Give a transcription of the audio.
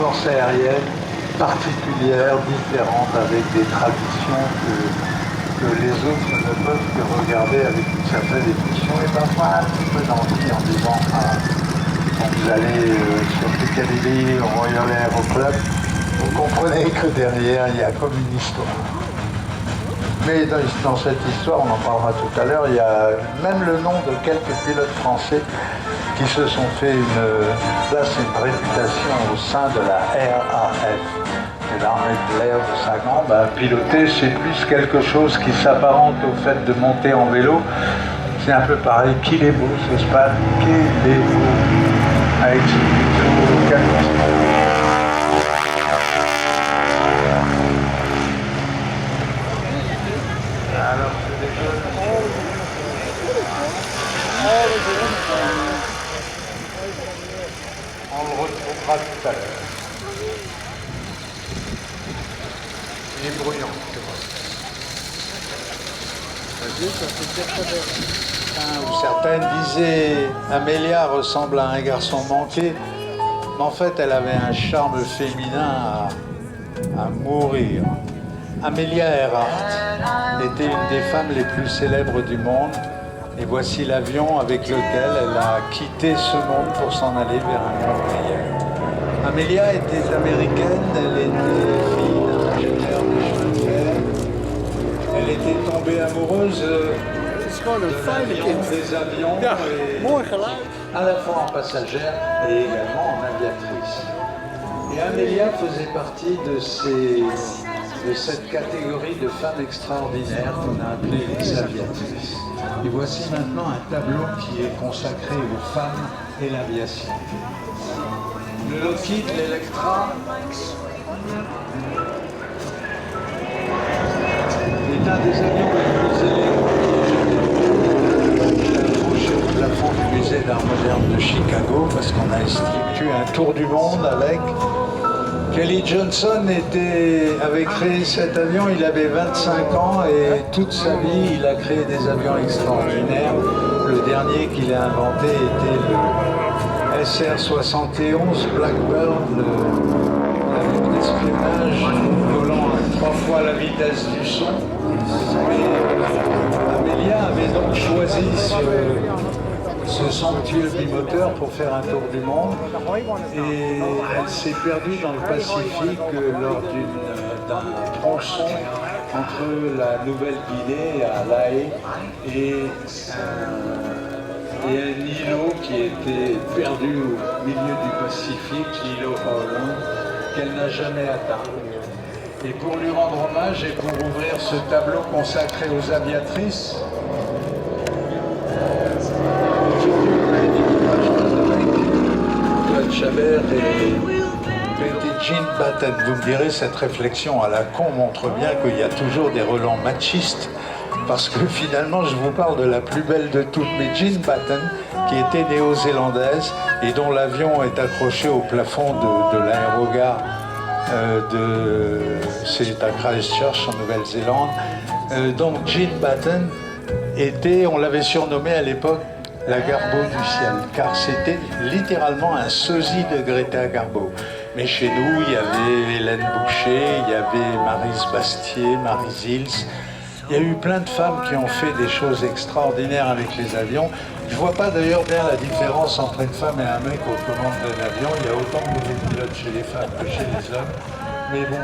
Force aérienne particulière, différente, avec des traditions que les autres ne peuvent que regarder avec une certaine émotion et parfois un petit peu d'envie en disant quand vous allez sur Piccadilly au Royal Aero Club, vous comprenez que derrière il y a comme une histoire. Mais dans cette histoire, on en parlera tout à l'heure, il y a même le nom de quelques pilotes français qui se sont fait une place et une réputation au sein de la RAF, de l'armée de l'air de Sagan. Piloter, c'est plus quelque chose qui s'apparente au fait de monter en vélo. C'est un peu pareil, qu'il est beau ce span, qu'il est beau, avec ce plutôt calme. Alors, c'est des choses. On le retrouvera tout à l'heure. Il est bruyant, c'est vrai. Certaines disaient Amelia ressemble à un garçon manqué, mais en fait elle avait un charme féminin à mourir. Amelia Earhart était une des femmes les plus célèbres du monde. Et voici l'avion avec lequel elle a quitté ce monde pour s'en aller vers un monde meilleur. Amelia était américaine, elle était fille d'un ingénieur de chemin de fer. Elle était tombée amoureuse des avions, et à la fois en passagère et également en aviatrice. Et Amelia faisait partie de cette catégorie de femmes extraordinaires qu'on a appelées les aviatrices. Et voici maintenant un tableau qui est consacré aux femmes et l'aviation. Le Lockheed, l'Electra, est un des avions les plus élégants. Accroché au plafond du musée d'art moderne de Chicago parce qu'on a institué un tour du monde avec. Kelly Johnson avait créé cet avion, il avait 25 ans et toute sa vie il a créé des avions extraordinaires. Le dernier qu'il a inventé était le SR-71 Blackbird, l'avion d'espionnage volant à 3 fois la vitesse du son. Mais Amelia avait donc choisi ce somptueux bimoteur pour faire un tour du monde et elle s'est perdue dans le Pacifique lors d'un tronçon entre la Nouvelle-Guinée à La Haye et un îlot qui était perdu au milieu du Pacifique, l'îlot Holland, qu'elle n'a jamais atteint. Et pour lui rendre hommage et pour ouvrir ce tableau consacré aux aviatrices, Chabert et Jean Batten. Vous me direz, cette réflexion à la con montre bien qu'il y a toujours des relents machistes, parce que finalement, je vous parle de la plus belle de toutes, mais Jean Batten, qui était néo-zélandaise et dont l'avion est accroché au plafond de l'aérogare c'est à Christchurch en Nouvelle-Zélande. Donc Jean Batten on l'avait surnommé à l'époque la Garbo du ciel, car c'était littéralement un sosie de Greta Garbo. Mais chez nous, il y avait Hélène Boucher, il y avait Maryse Bastier, Maryse Hills. Il y a eu plein de femmes qui ont fait des choses extraordinaires avec les avions. Je ne vois pas d'ailleurs bien la différence entre une femme et un mec aux commandes d'un avion. Il y a autant de mauvais pilotes chez les femmes que chez les hommes. Mais bon,